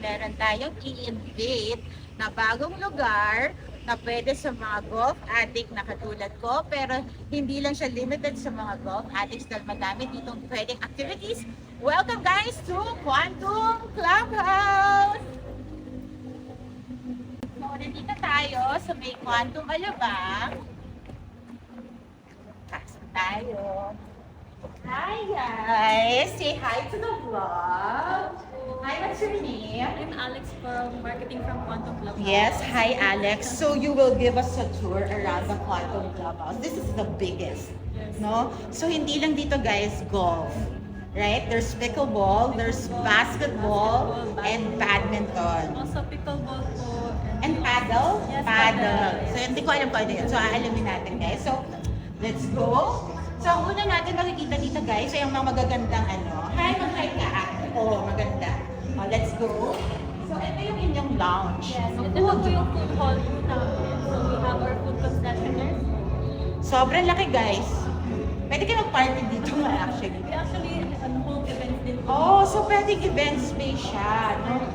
meron tayong i-invite na bagong lugar na pwede sa mga golf addict na katulad ko, pero hindi lang siya limited sa mga golf addicts dahil madami ditong pwedeng activities. Welcome guys to Quantum Clubhouse! So, nandito tayo sa may Quantum Alabang. Pasok tayo. Hi guys! Say hi to the vlog. Hi, what's your name? I'm Alex from Marketing from Quantum Club. Yes, hi Alex. So you will give us a tour around the Quantum Clubhouse. This is the biggest, Yes. no? So hindi lang dito guys golf, right? There's pickleball, there's basketball, and badminton. Also pickleball po. And paddle? Yes, Paddle. paddle. So hindi ko alam kung ano yun. So aalamin natin guys. So let's go. So ang una natin makikita dito guys ay yung mga magagandang ano. Hi, mag-hi ka. Oo, maganda. Let's go. So ito yung inyong lounge. Yes, So, ito na po yung food hall po namin. So we have our food concessionaires. sobrang laki guys. Pwede kayo mag-party dito nga actually. We actually hold events din po. Oh, so pwedeng event space siya, no?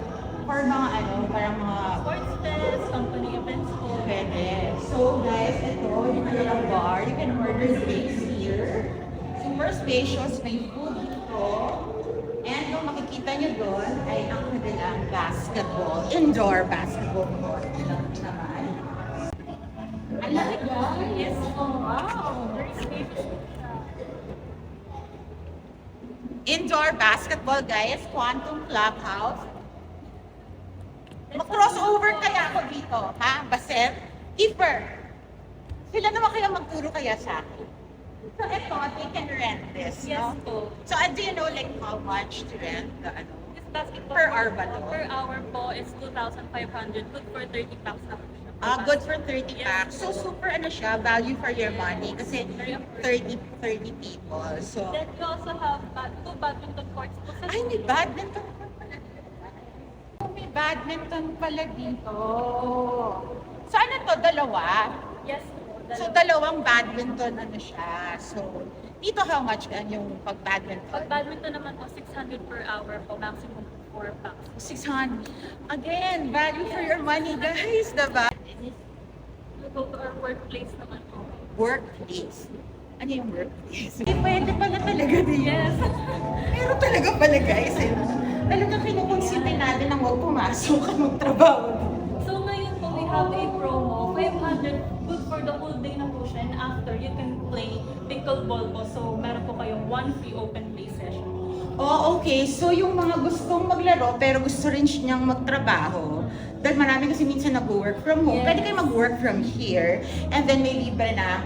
For mga ano, parang mga Sports fest, company events po. pwede. So guys, ito yung kanilang bar. You can order drinks here. Super spacious, may food dito. And yung makikita nyo doon ay ang kanilang basketball, indoor basketball court. Naman. Ang laki guys. Yes po. Wow. Very spacious po siya. Indoor basketball guys, Quantum Clubhouse. Mag-crossover kaya ako dito, ha? Baset, keeper. Sila naman kaya magturo kaya sa akin. So ito, they can rent this, Yes no? po. So do you know like how much to rent the ano? This basketball Per po, hour ba to? Per hour po is 2,500. Good for 30 packs na po siya. Good for 30 packs. So super ano siya, value for your money kasi 30 people. So Then we also have two badminton courts po sa ay, may badminton pa pala. Oh, may badminton pala dito. So ano to, dalawa? Yes po. So dalawang badminton ano siya. So dito how much yung pag-badminton? Pag badminton naman po, 600 per hour po, maximum 4 packs. 600. Again, value for your money guys, diba? We go to our workplace naman po. Workplace. Ano yung workplace? Hindi pwede pala talaga din. Yes. Pero talaga pala guys, eh. Talagang kinukonsinte natin ang huwag pumasok at magtrabaho. So ngayon po, we have a promo, 500, good for the whole day na po siya. And after, you can play pickleball po. So meron po kayong one free open play session. Oh, okay. So yung mga gustong maglaro pero gusto rin niyang magtrabaho, dahil marami kasi minsan nag-work from home, Yes. pwede kayo mag-work from here, and then may libre na,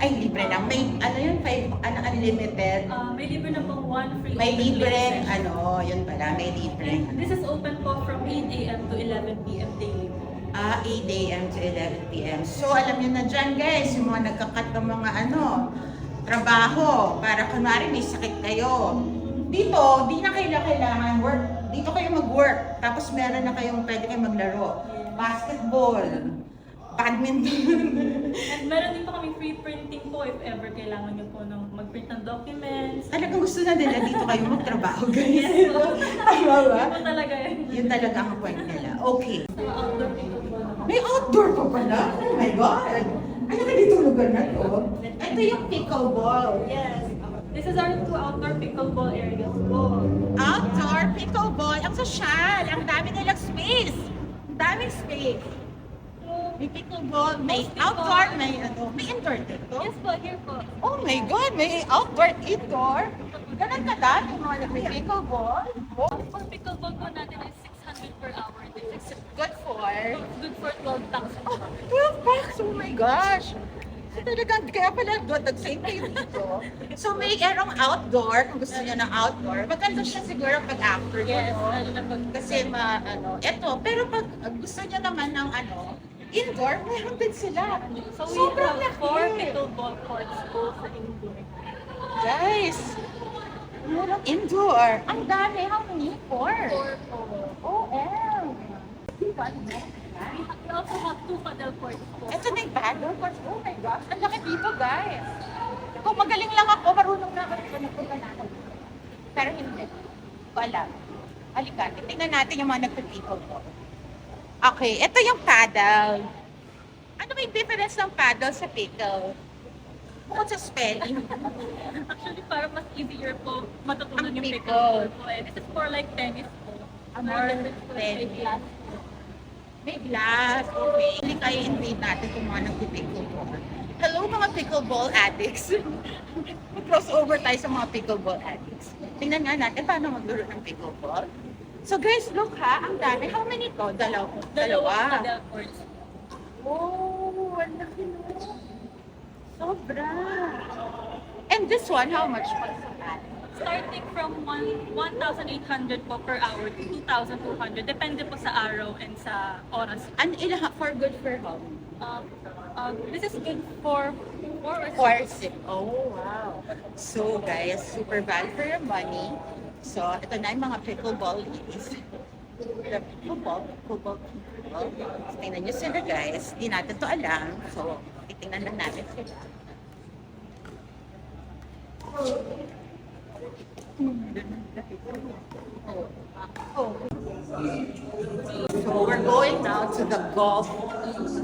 may, ano yun, unlimited, May libre na po one free may open play libre, session. yun pala, may libre. And this is open po from 8 a.m. to 11 p.m. daily po. 8 a.m. to 11 p.m. So alam niyo na dyan guys, yung mga nagkakat ng mga trabaho, para kunwari may sakit kayo. Dito, di na kayo kailangan work. Dito kayo mag-work. Tapos meron na kayong pwede kayo maglaro. Basketball, badminton. And meron din po kami free printing po if ever kailangan nyo po ng mag-print ng documents. Talagang gusto na nila dito kayo magtrabaho guys. Yes po. Tama ba? Yun po talaga yun. Yun talaga ang point nila. Okay. So, outdoor dito po. May outdoor pa pala? Oh my God! Ano ka dito lugar na to? Ito yung pickleball. Yes. This is our two outdoor pickleball areas po. Outdoor pickleball. Ang social. Ang dami nilang space. Ang daming space. So, May pickleball, may Most outdoor, people- may indoor dito. yes po, here po. Oh my God, may outdoor, indoor. Ganun ka dami mga may pickleball. Oh, For pickleball po natin is 600 per hour. This is good for good for 12 packs. 12 bucks. Oh my gosh. So talagang, kaya pala doon, nag-save kayo dito. So may erong outdoor, kung gusto niyo ng outdoor. Maganda siya siguro pag after. Yes, no? lalo na pag Kasi eto, pero pag gusto niya naman ng indoor, meron din sila. So we Sobrang have laki. 4 pickleball courts po sa indoor. Guys, merong indoor. Ang dami, how many? 4. 4 po. OM. We also have 2 paddle courts po. Ito na yung paddle courts. Oh my gosh, ang laki dito guys. Kung magaling lang ako, marunong na ako dito, nagpunta na ako. Pero hindi. Wala. Halika, tingnan natin yung mga nagpipikaw ko. Okay, ito yung paddle. Ano ba yung difference ng paddle sa pickle? Bukod sa spelling. Actually, para mas easier po matutunan Ang yung pickle. pickleball po. Eh. This is more like tennis po. More difference po is may tennis. glass. May glass. Okay. Hindi kaya invade natin kung mga nagpi-pickleball. Hello mga pickleball addicts. Crossover tayo sa mga pickleball addicts. Tingnan nga natin paano maglaro ng pickleball. So guys, look ha, ang dami. How many to? Dalawa. Paddle courts. Oh, ang laki no. Sobra. And this one, how much pa sa paddle? Starting from 1,800 po per hour to 2,200. Depende po sa araw and sa oras. And for good for how? This is good for 4 or 6. Or six. Oh, wow. So, guys, super value for your money. So, ito na yung mga pickleball ladies. The pickleball. So, tingnan nyo sila, guys. Di natin to alam. So, titingnan lang natin sila. So, we're going now to the golf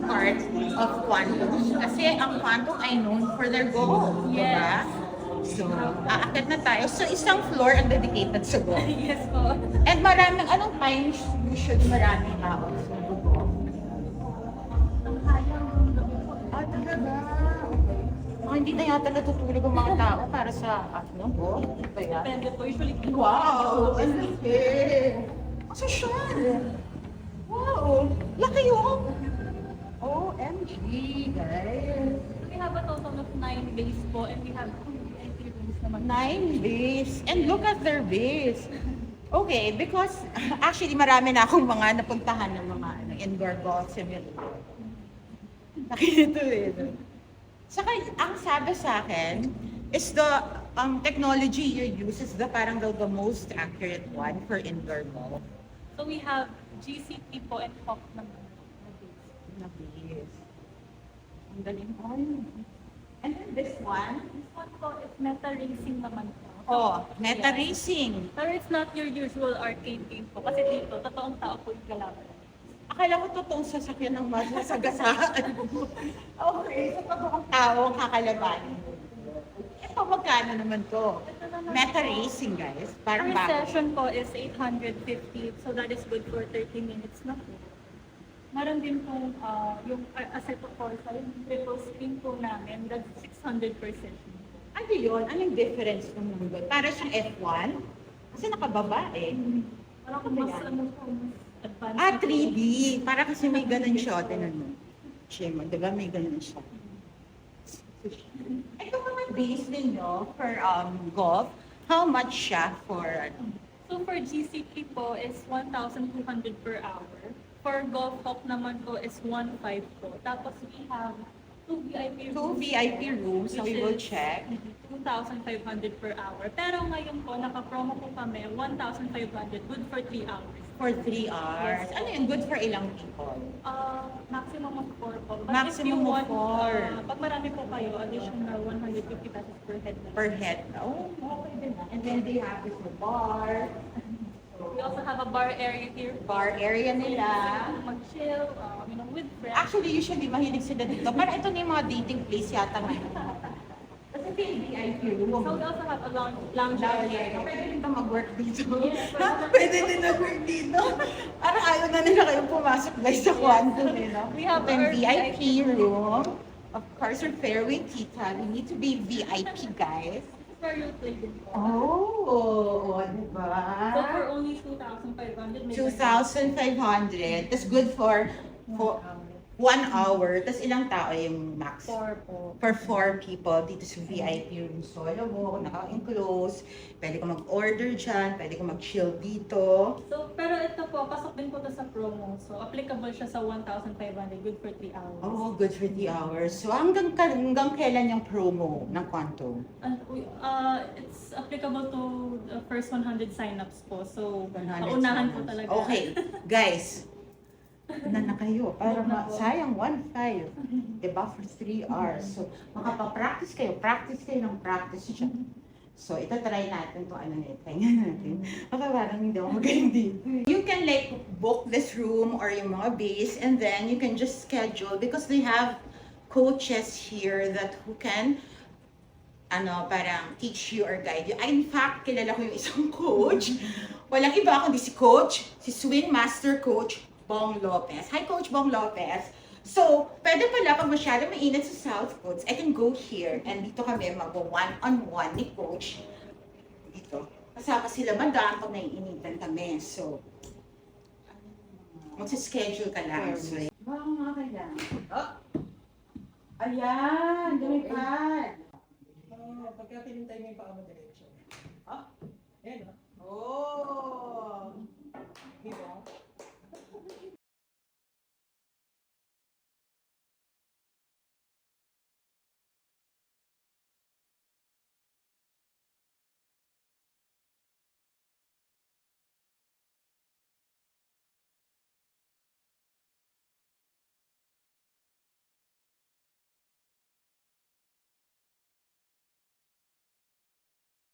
part of Quantum. Kasi ang Quantum ay known for their golf, di ba? Yes. So, aakit na tayo. So, isang floor ang dedicated sa golf. Yes po. And maraming, anong times usually maraming tao sa golf? Ah, talaga? Oh, hindi na yata natutulog ang mga tao para sa, golf. Ba yan? Depende po. Usually, Wow! Ang laki! Ang sosyal! Wow! Laki yun! OMG, guys! we have a total of 9 bays po and we have 2 entry rooms naman. 9 bays. And look at their bays. Okay, because actually marami na akong mga napuntahan ng mga indoor golf simulator. Nakita eh. Saka ang sabi sa akin is the technology you use is the most accurate one for indoor golf. So we have GCP po and Hawk naman. Na base. Ang galing ko. And then this one, This one po is Meta Racing naman po. oh, Meta Yeah. Racing. Pero it's not your usual arcade game po. Kasi dito, totoong tao po yung kalaban. Akala ko totoong sasakyan ng Mazda sa gasaan. Okay, so totoong tao ang kakalabanin. Ito, magkano naman to? Meta Racing, guys. Parang Our bago. session po is 850. So that is good for 30 minutes na po. Meron din pong yung Assetto Corsa, yung triple spin po namin, that's 600 per session. Ano yun? Anong difference ng mundo? Para siyang F1? Kasi nakababa eh. Parang mas mas advanced. Ah, 3D. Para kasi may ganun siya. Tinan mo. Siya mo, di ba may ganun siya? Ito naman base ninyo for golf. How much siya for So for GCP po is 1,200 per hour. For Golf Hawk naman po is 1,500 po. Tapos we have 2 VIP two rooms. VIP rooms? So which we will is check. 2,500 per hour. Pero ngayon po, naka-promo po kami, 1,500, good for 3 hours. For 3 hours. Yes. Ano yun? Good for ilang people? Maximum of 4 po. But Maximum if you of want, four. pag marami po kayo, additional 150 pesos per head na. Per head. Oh, okay din. And then they have this bar. We also have a bar area here. Bar area nila. Mag-chill, with friends. Actually, usually mahilig sila dito. Parang ito na yung mga dating place yata ngayon. Kasi ito yung VIP room. So we also have a lounge area. Pwede rin ba mag-work dito? Yes, Pwede din mag-work dito. Parang ayaw na nila kayong pumasok guys sa Quantum, eh, no? We have Ito yung our VIP room. Of course, we're fairway tita. We need to be VIP, guys. Where you play din po. Oh, diba? So for only 2,500, may 2,500. That's good for 1 hour. Tapos ilang tao yung max? 4 po. For 4 people dito sa VIP room. Solo mo, naka-enclose. Pwede ka mag-order dyan. Pwede ka mag-chill dito. So, pero ito po, pasok din po to sa promo. So, applicable siya sa 1,500, good for 3 hours. Oh, good for 3 hours. So hanggang kailan yung promo ng Quantum? And it's applicable to the first 100 sign-ups po. So, 100 paunahan po sign-ups. talaga. Okay, guys. Na kayo. Para sayang 1.5. Diba? For 3 hours. So, makapa-practice kayo. Practice kayo ng practice dyan. So, ito try natin kung ano nito. Tingnan natin. Baka parang hindi ako magaling dito. You can like book this room or yung mga base and then you can just schedule because they have coaches here that who can parang teach you or guide you. In fact, kilala ko yung isang coach. Walang iba kundi si Coach, si Swing Master Coach Bong Lopez. Hi, Coach Bong Lopez. So, pwede pala pag masyadong mainit sa South Coast, I can go here and dito kami mag-one-on-one ni Coach. Dito. Kasama sila madam pag naiinitan kami. So, magsischedule ka lang. So, baka nga kailangan. Oh! Ayan! Lumipad! Pagka pinintay mo yung paa mo diretso. Ah? Ayan, Oh!